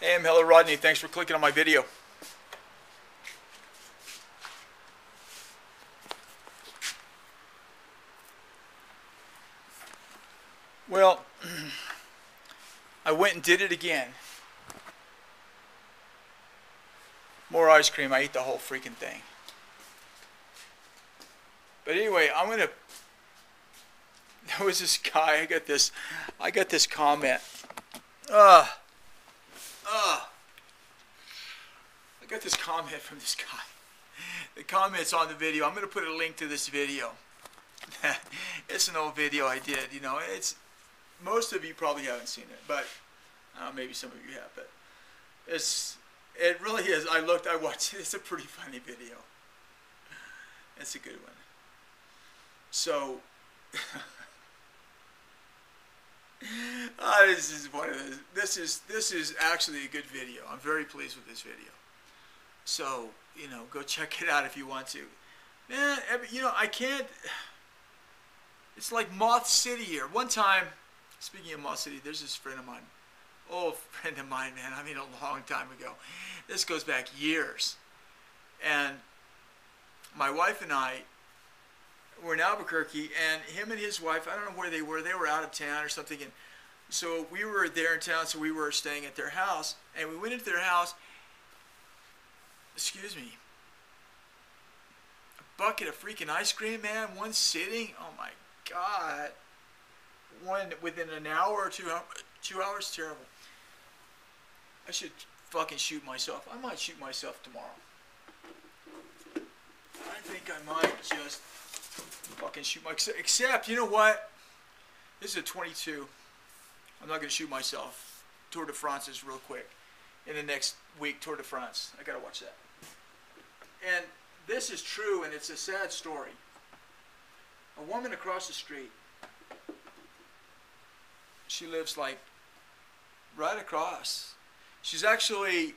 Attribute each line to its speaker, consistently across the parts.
Speaker 1: Hey, I'm hellorodney. Thanks for clicking on my video. Well, I went and did it again. More ice cream. I ate the whole freaking thing. But anyway, there was this guy. I got this comment. I got this comment from this guy. The comment's on the video. I'm gonna put a link to this video. It's an old video I did. You know, most of you probably haven't seen it, but maybe some of you have. But it really is. I watched it. It's a pretty funny video. It's a good one. So, this is one of those. This is actually a good video. I'm very pleased with this video. So, you know, go check it out if you want to. Man, you know, I can't. It's like Moth City here. One time, speaking of Moth City, there's this friend of mine. Old friend of mine, man. I mean, a long time ago. This goes back years. And my wife and I were in Albuquerque, and him and his wife, I don't know where they were. They were out of town or something. And so we were there in town, so we were staying at their house. And we went into their house. Excuse me. A bucket of freaking ice cream, man. One sitting. Oh, my God. One within an hour or 2 hours. Terrible. I should fucking shoot myself. I might shoot myself tomorrow. I think I might just fucking shoot myself. Except, you know what? This is a 22. I'm not going to shoot myself. Tour de France is real quick. In the next week, Tour de France. I got to watch that. And this is true, and it's a sad story. A woman across the street. She lives like right across. She's actually,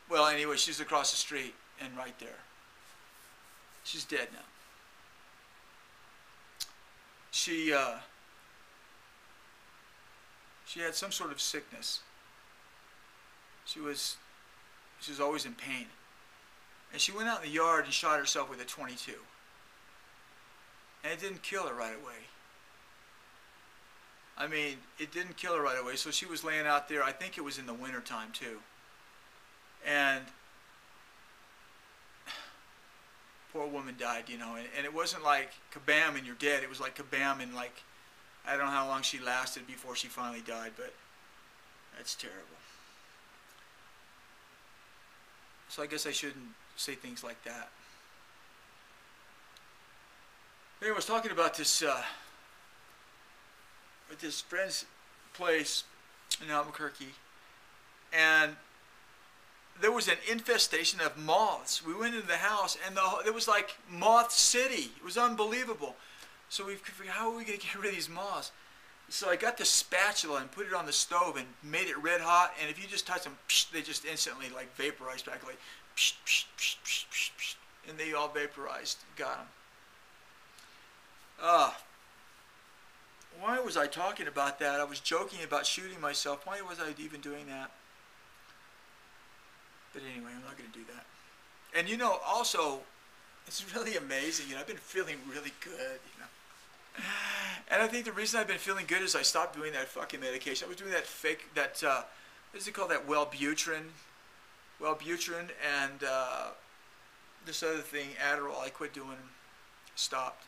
Speaker 1: well, anyway, she's across the street and right there. She's dead now. She had some sort of sickness. She was always in pain. And she went out in the yard and shot herself with a 22. And it didn't kill her right away. I mean, it didn't kill her right away. So she was laying out there. I think it was in the winter time too. And poor woman died, you know. And it wasn't like kabam and you're dead. It was like kabam and like, I don't know how long she lasted before she finally died, but that's terrible. So I guess I shouldn't say things like that. Anyway, I was talking about this at this friend's place in Albuquerque, and there was an infestation of moths. We went into the house, and it was like Moth City. It was unbelievable. So we figured, how are we going to get rid of these moths? So I got the spatula and put it on the stove and made it red hot. And if you just touch them, they just instantly like vaporized back, like, and they all vaporized. Got them. Why was I talking about that? I was joking about shooting myself. Why was I even doing that? But anyway, I'm not going to do that. And you know, also, it's really amazing. You know, I've been feeling really good, you know. And I think the reason I've been feeling good is I stopped doing that fucking medication. I was doing that fake, what is it called, that Wellbutrin and this other thing, Adderall. I quit doing them, stopped.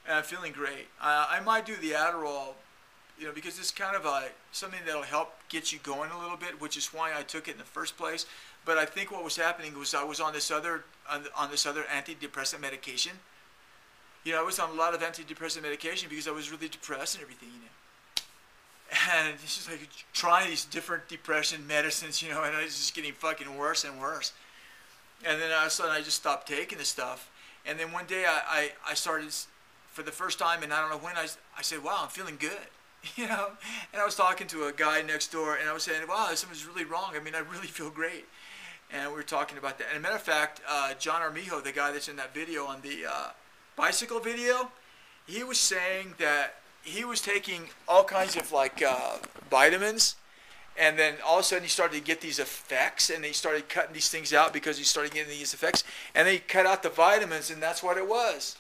Speaker 1: And I'm feeling great. I might do the Adderall, you know, because it's kind of something that'll help get you going a little bit, which is why I took it in the first place. But I think what was happening was I was on this other antidepressant medication. You know, I was on a lot of antidepressant medication because I was really depressed and everything, you know. And it's just like trying these different depression medicines, you know, and it's just getting fucking worse and worse. And then all of a sudden I just stopped taking the stuff. And then one day I started, for the first time, and I don't know when, I said, wow, I'm feeling good. You know, and I was talking to a guy next door, and I was saying, wow, something's really wrong. I mean, I really feel great. And we were talking about that. And as a matter of fact, John Armijo, the guy that's in that video on the bicycle video, he was saying that he was taking all kinds of like vitamins, And then all of a sudden he started to get these effects, and he started cutting these things out because he started getting these effects. And then he cut out the vitamins, and that's what it was.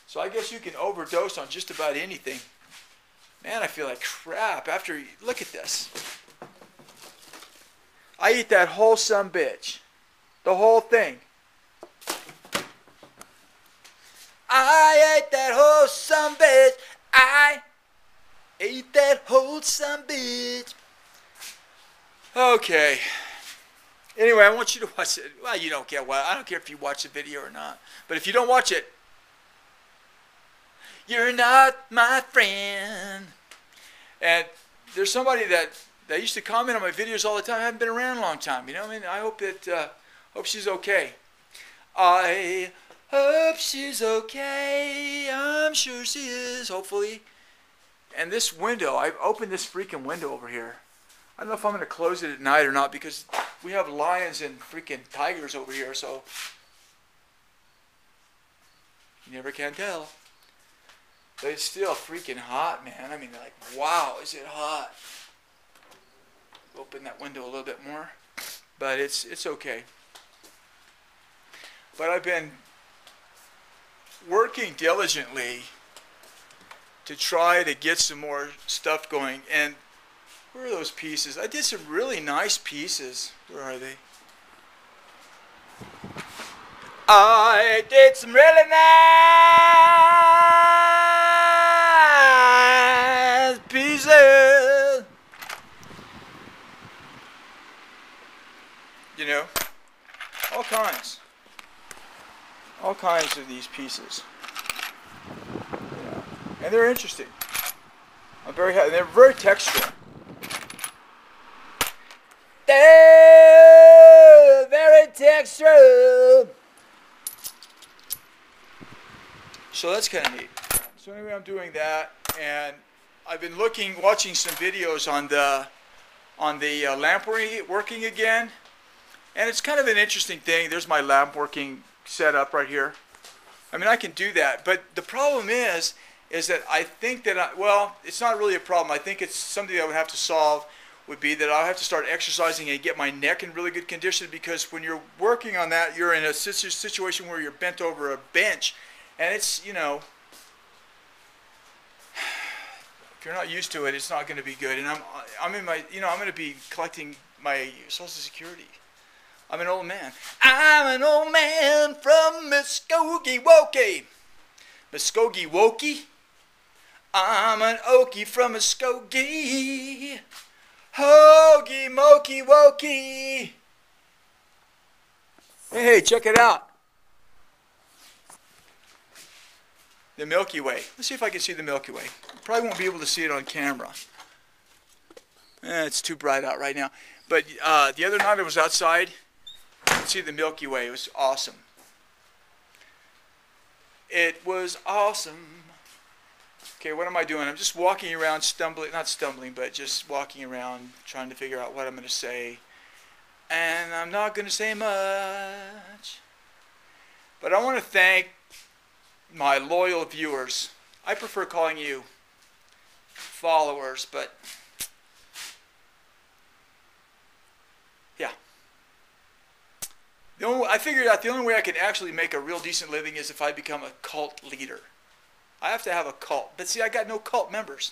Speaker 1: So I guess you can overdose on just about anything. Man, I feel like crap after, look at this. I eat that whole sumbitch. The whole thing. I ate that whole sumbitch. I ate that whole sumbitch. Okay. Anyway, I want you to watch it. Well, you don't care what. I don't care if you watch the video or not. But if you don't watch it, you're not my friend. And there's somebody that used to comment on my videos all the time. I haven't been around a long time. You know, I mean, I hope that hope she's okay. I hope she's okay. I'm sure she is. Hopefully. And this window, I've opened this freaking window over here. I don't know if I'm going to close it at night or not because we have lions and freaking tigers over here, so you never can tell. But it's still freaking hot, man. I mean, like, wow, is it hot? Open that window a little bit more. But it's okay. But I've been working diligently to try to get some more stuff going. And where are those pieces? I did some really nice pieces. Where are they? I did some really nice pieces. You know, all kinds. All kinds of these pieces. Yeah. And they're interesting. I'm very happy. They're very textural. They're very textural. So that's kind of neat. So anyway, I'm doing that, and I've been watching some videos on the lamp working again, and it's kind of an interesting thing. There's my lamp working set up right here. I mean, I can do that, but the problem is that I think that well, it's not really a problem. I think it's something I would have to solve. Would be that I'll have to start exercising and get my neck in really good condition, because when you're working on that, you're in a situation where you're bent over a bench, and it's, you know, if you're not used to it, it's not going to be good. And I'm in my, you know, I'm going to be collecting my Social Security. I'm an old man. I'm an old man from Muskogee, Wokey. Muskogee, Wokey. I'm an Okie from Muskogee. Hoagie, mokey, wokey. Hey, check it out. The Milky Way. Let's see if I can see the Milky Way. Probably won't be able to see it on camera. It's too bright out right now. But the other night I was outside. I could see the Milky Way. It was awesome. It was awesome. Okay, what am I doing? I'm just walking around, not stumbling, but just walking around, trying to figure out what I'm going to say. And I'm not going to say much. But I want to thank my loyal viewers. I prefer calling you followers, but yeah. I figured out the only way I can actually make a real decent living is if I become a cult leader. I have to have a cult. But see, I got no cult members.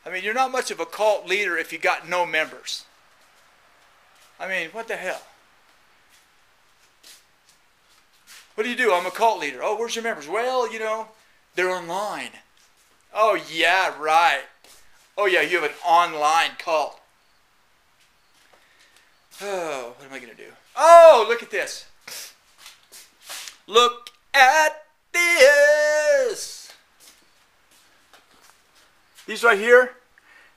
Speaker 1: I mean, you're not much of a cult leader if you got no members. I mean, what the hell? What do? I'm a cult leader. Oh, where's your members? Well, you know, they're online. Oh, yeah, right. Oh, yeah, you have an online cult. Oh, what am I going to do? Oh, look at this. Look at this. These right here,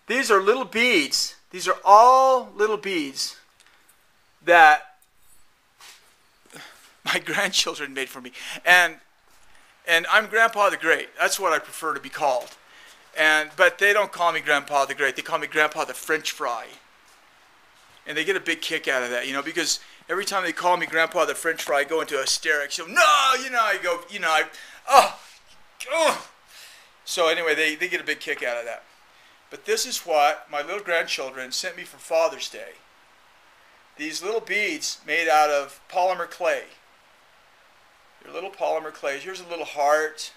Speaker 1: these are little beads. These are all little beads that my grandchildren made for me. And I'm Grandpa the Great. That's what I prefer to be called. But they don't call me Grandpa the Great. They call me Grandpa the French Fry. And they get a big kick out of that, you know, because every time they call me Grandpa the French Fry, I go into hysterics. So, no, you know, I go, you know, oh. So anyway, they get a big kick out of that. But this is what my little grandchildren sent me for Father's Day. These little beads made out of polymer clay. They're little polymer clays. Here's a little heart.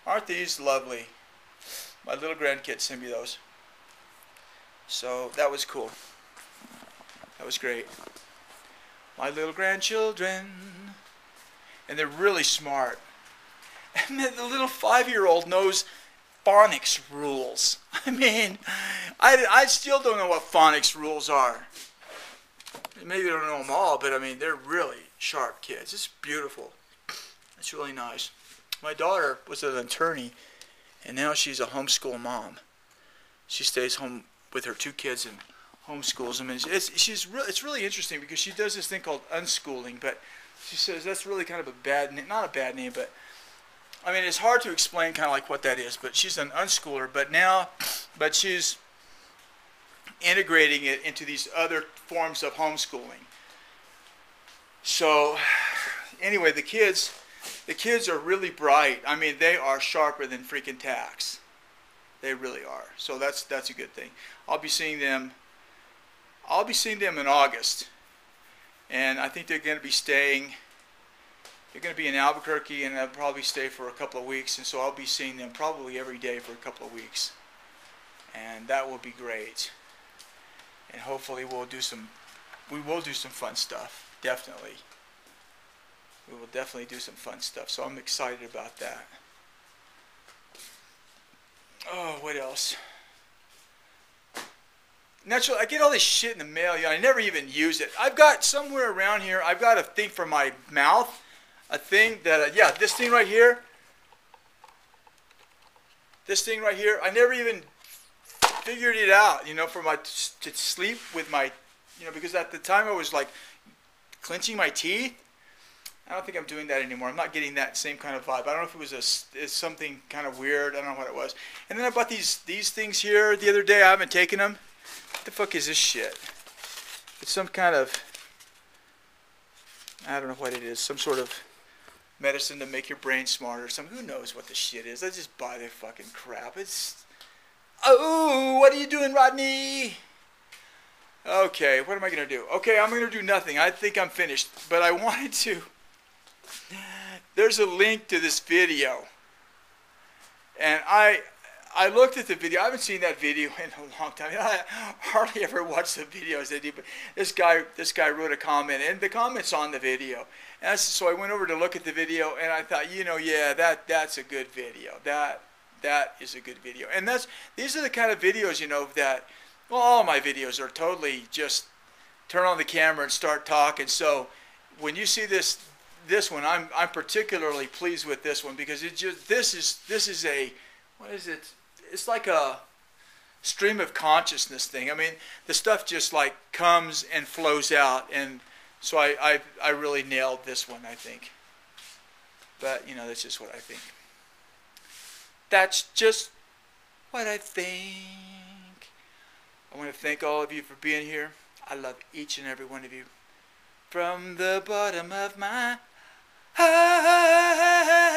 Speaker 1: Aren't these lovely? My little grandkids sent me those. So that was cool. That was great. My little grandchildren. And they're really smart. And the little 5-year-old knows phonics rules. I mean, I still don't know what phonics rules are. Maybe I don't know them all, but I mean, they're really sharp kids. It's beautiful. It's really nice. My daughter was an attorney, and now she's a homeschool mom. She stays home with her 2 kids and homeschools them. And it's really interesting because she does this thing called unschooling, but she says that's really kind of a bad name, not a bad name, but I mean it's hard to explain kind of like what that is. But she's an unschooler, but she's integrating it into these other forms of homeschooling. So anyway, the kids are really bright. I mean, they are sharper than freaking tacks. They really are. So that's a good thing. I'll be seeing them in August. And I think they're going to be staying. They're going to be in Albuquerque, and they'll probably stay for a couple of weeks. And so I'll be seeing them probably every day for a couple of weeks. And that will be great. And hopefully we will do some fun stuff. Definitely. We will definitely do some fun stuff. So I'm excited about that. Oh, what else? Naturally, I get all this shit in the mail. I never even use it. I've got somewhere around here, I've got a thing for my mouth. A thing that, this thing right here. This thing right here. I never even figured it out, for to sleep with my, because at the time I was like clenching my teeth. I don't think I'm doing that anymore. I'm not getting that same kind of vibe. I don't know if it was it's something kind of weird. I don't know what it was. And then I bought these things here the other day. I haven't taken them. What the fuck is this shit? It's some kind of, I don't know what it is. Some sort of medicine to make your brain smarter. Who knows what the shit is? I just buy the fucking crap. Oh, what are you doing, Rodney? Okay, what am I going to do? Okay, I'm going to do nothing. I think I'm finished. But I wanted to. There's a link to this video. And I looked at the video. I haven't seen that video in a long time. I hardly ever watch the videos they do. But this guy wrote a comment, and the comment's on the video. And so I went over to look at the video, and I thought, yeah, that's a good video. That is a good video. And these are the kind of videos, that, well, all my videos are totally just turn on the camera and start talking. So when you see this one, I'm particularly pleased with this one because this is a, what is it? It's like a stream of consciousness thing. I mean, the stuff just like comes and flows out, and so I really nailed this one, I think. But that's just what I think. That's just what I think. I want to thank all of you for being here. I love each and every one of you. From the bottom of my heart.